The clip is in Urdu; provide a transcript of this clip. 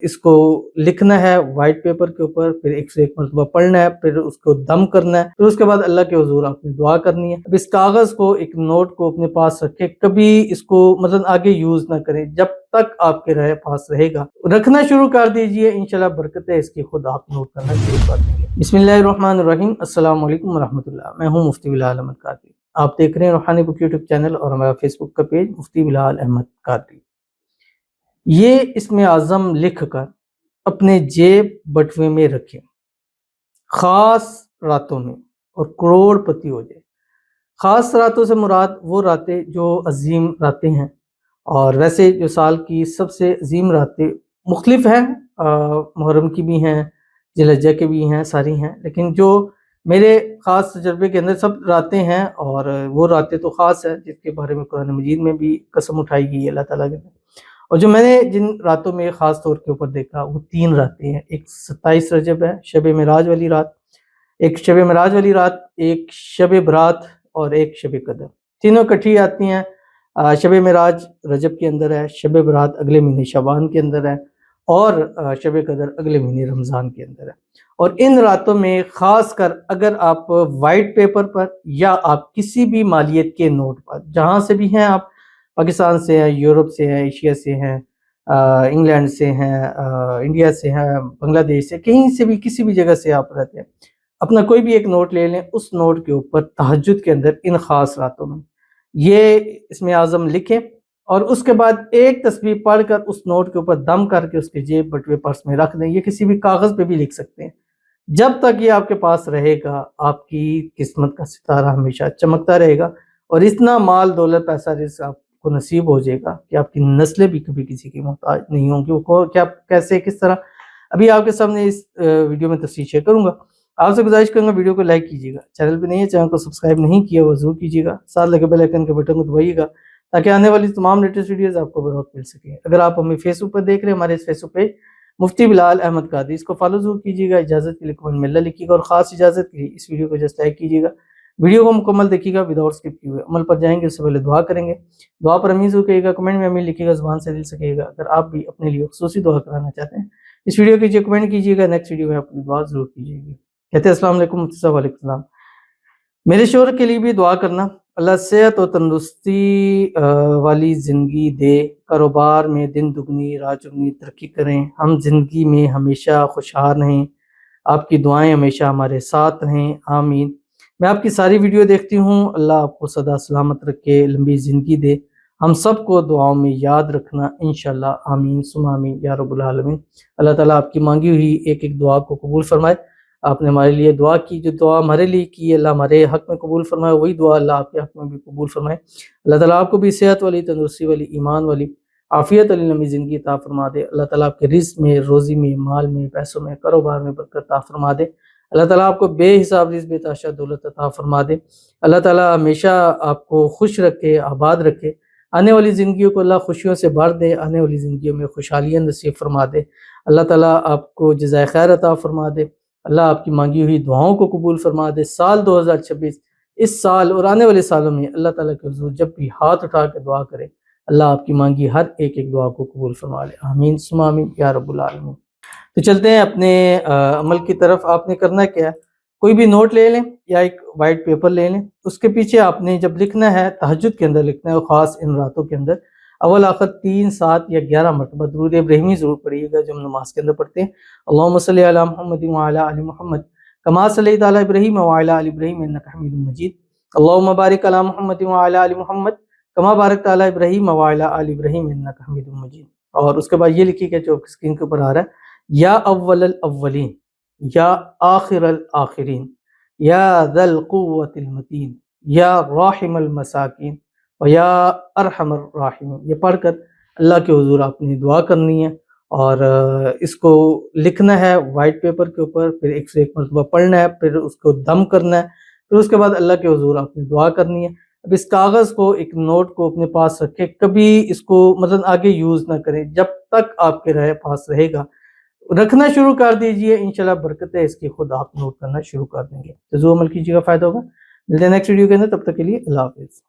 اس کو لکھنا ہے وائٹ پیپر کے اوپر، پھر 101 مرتبہ پڑھنا ہے، پھر اس کو دم کرنا ہے، پھر اس کے بعد اللہ کے حضور آپ نے دعا کرنی ہے۔ اب اس کاغذ کو، ایک نوٹ کو اپنے پاس رکھے، کبھی اس کو آگے یوز نہ کریں جب تک آپ کے پاس رہے گا۔ رکھنا شروع کر دیجئے، انشاءاللہ برکتیں اس کی خود آپ نوٹ کرنا شروع کر دیں گے۔ بسم اللہ الرحمن الرحیم۔ السلام علیکم ورحمۃ اللہ۔ میں ہوں مفتی بلال احمد قادری۔ آپ دیکھ رہے ہیں روحانی بک یوٹیوب چینل اور ہمارا فیس بک کا پیج مفتی بلال احمد قادری۔ یہ اسم اعظم لکھ کر اپنے جیب بٹوے میں رکھیں، خاص راتوں میں، اور کروڑ پتی ہو جائے۔ خاص راتوں سے مراد وہ راتیں جو عظیم راتیں ہیں، اور ویسے جو سال کی سب سے عظیم راتیں مختلف ہیں، محرم کی بھی ہیں، ذی الحجہ کی بھی ہیں، ساری ہیں، لیکن جو میرے خاص تجربے کے اندر سب راتیں ہیں، اور وہ راتیں تو خاص ہیں جس کے بارے میں قرآن مجید میں بھی قسم اٹھائی گئی ہے اللہ تعالیٰ کے، اور جو میں نے جن راتوں میں خاص طور کے اوپر دیکھا وہ 3 راتیں ہیں۔ ایک 27 رجب ہے، شب معراج والی رات، ایک شب معراج والی رات، ایک شب برات، اور ایک شب قدر۔ تینوں کٹھی آتی ہیں۔ شب معراج رجب کے اندر ہے، شب برات اگلے مہینے شعبان کے اندر ہے، اور شب قدر اگلے مہینے رمضان کے اندر ہے۔ اور ان راتوں میں خاص کر اگر آپ وائٹ پیپر پر یا آپ کسی بھی مالیت کے نوٹ پر، جہاں سے بھی ہیں آپ، پاکستان سے ہیں، یورپ سے ہیں، ایشیا سے ہیں، انگلینڈ سے ہیں، انڈیا سے ہیں، بنگلہ دیش سے، کہیں سے بھی کسی بھی جگہ سے آپ رہتے ہیں، اپنا کوئی بھی ایک نوٹ لے لیں، اس نوٹ کے اوپر تہجد کے اندر ان خاص راتوں میں یہ اسم اعظم لکھیں، اور اس کے بعد ایک تسبیح پڑھ کر اس نوٹ کے اوپر دم کر کے اس کے جیب بٹوے پرس میں رکھ دیں۔ یہ کسی بھی کاغذ پہ بھی لکھ سکتے ہیں۔ جب تک یہ آپ کے پاس رہے گا، آپ کی قسمت کا ستارہ ہمیشہ چمکتا رہے گا، اور اتنا مال دولت پیسہ رزق آپ کو نصیب ہو جائے گا کہ آپ کی نسلیں بھی کبھی کسی کی محتاج نہیں ہوں گی۔ وہ کیا، کیسے، کس طرح، ابھی آپ کے سامنے اس ویڈیو میں تفصیل شیئر کروں گا۔ آپ سے گزارش کروں گا ویڈیو کو لائک کیجیے گا، چینل پہ نہیں ہے چینل کو سبسکرائب نہیں کیا وہ ضرور کیجیے گا، ساتھ لگے بیل آئیکن کے بٹن کو دبائیے گا تاکہ آنے والی تمام لیٹسٹ ویڈیوز آپ کو بروقت مل سکیں۔ اگر آپ ہمیں فیس بک پر دیکھ رہے ہیں، ہمارے اس فیس بک پیج مفتی بلال احمد قادری، اس کو فالو ضرور کیجیے گا۔ اجازت کے لیے کمنٹ میں اللہ لکھیے گا، اور خاص اجازت کے لیے اس ویڈیو کو جسٹ لائک کیجیے گا۔ ویڈیو کو مکمل دیکھیے گا وداؤٹ اسکپ کیے ہوئے۔ عمل پر جائیں گے اس سے پہلے دعا کریں گے۔ دعا پر امین ضرور کہیے گا، کمنٹ میں امین لکھیے گا، زبان سے دل سے کہیے گا۔ اگر آپ بھی اپنے لیے خصوصی دعا کرانا چاہتے ہیں، اس ویڈیو کیجیے، کمنٹ کیجیے گا، نیکسٹ ویڈیو میں اپنی دعا ضرور کیجیے گی۔ کہتے ہیں السلام علیکم مفتی صاحب۔ وعلیکم السلام۔ میرے شوہر کے لیے بھی دعا کرنا، اللہ صحت و تندرستی والی زندگی دے، کاروبار میں دن دگنی رات چگنی ترقی کریں، ہم زندگی میں ہمیشہ خوشحال رہیں، آپ کی دعائیں ہمیشہ ہمارے ساتھ رہیں، آمین۔ میں آپ کی ساری ویڈیو دیکھتی ہوں، اللہ آپ کو سدا سلامت رکھے، لمبی زندگی دے، ہم سب کو دعاؤں میں یاد رکھنا انشاءاللہ، آمین ثم آمین یا رب العالمین۔ اللہ تعالیٰ آپ کی مانگی ہوئی ایک ایک دعا کو قبول فرمائے۔ آپ نے ہمارے لیے دعا کی، جو دعا ہمارے لیے کی اللہ ہمارے حق میں قبول فرمائے، وہی دعا اللہ آپ کے حق میں بھی قبول فرمائے۔ اللہ تعالیٰ آپ کو بھی صحت والی، تندرستی والی، ایمان والی، عافیت والی لمبی زندگی عطا فرما دے۔ اللہ تعالیٰ آپ کے رزق میں، روزی میں، مال میں، پیسوں میں، کاروبار میں برکت عطا فرما دے۔ اللہ تعالیٰ آپ کو بے حساب رزق، بے تحاشا دولت عطا فرما دے۔ اللہ تعالیٰ ہمیشہ آپ کو خوش رکھے، آباد رکھے، آنے والی زندگیوں کو اللہ خوشیوں سے بھر دے، آنے والی زندگیوں میں خوشحالیاں نصیب فرما دے۔ اللہ تعالیٰ آپ کو جزائے خیر عطا فرما دے، اللہ آپ کی مانگی ہوئی دعاؤں کو قبول فرما دے۔ سال 2026، اس سال اور آنے والے سالوں میں اللہ تعالیٰ کے حضور جب بھی ہاتھ اٹھا کے دعا کرے، اللہ آپ کی مانگی ہر ایک ایک دعا کو قبول فرما لے، آمین ثم آمین یا رب العالمین۔ تو چلتے ہیں اپنے عمل کی طرف۔ آپ نے کرنا کیا ہے، کوئی بھی نوٹ لے لیں یا ایک وائٹ پیپر لے لیں، اس کے پیچھے آپ نے جب لکھنا ہے تہجد کے اندر لکھنا ہے، اور خاص ان راتوں کے اندر اول آخر 3، 7 یا 11 مرتبہ درود ابراہیمی ضرور پڑھیے گا جو ہم نماز کے اندر پڑھتے ہیں۔ اللہم صلی علی محمد وعلی آل محمد کما صلیت علی ابراہیم وعلی آل ابراہیم انک حمید مجید۔ اللہم بارک علی محمد وعلی آل محمد کما بارکت علی ابراہیم وعلی آل ابراہیم انک حمید مجید۔ اور اس کے بعد یہ لکھیے گا جو اسکرین کے اوپر آ رہا ہے، یا اول الاولین، یا آخر الآخرین، یا ذا القوۃ المتین، یا راحم المساکین، و یا ارحم الراحمین۔ یہ پڑھ کر اللہ کے حضور آپ نے دعا کرنی ہے، اور اس کو لکھنا ہے وائٹ پیپر کے اوپر، پھر 101 مرتبہ پڑھنا ہے، پھر اس کو دم کرنا ہے، پھر اس کے بعد اللہ کے حضور آپ نے دعا کرنی ہے۔ اب اس کاغذ کو، ایک نوٹ کو اپنے پاس رکھے، کبھی اس کو آگے یوز نہ کریں جب تک آپ کے پاس رہے گا۔ رکھنا شروع کر دیجئے، انشاءاللہ برکتیں اس کی خود آپ نوٹ کرنا شروع کر دیں گے۔ تو جو عمل کیجیے گا فائدہ ہوگا۔ ملتے ہیں نیکسٹ ویڈیو کے اندر، تب تک کے لیے اللہ حافظ۔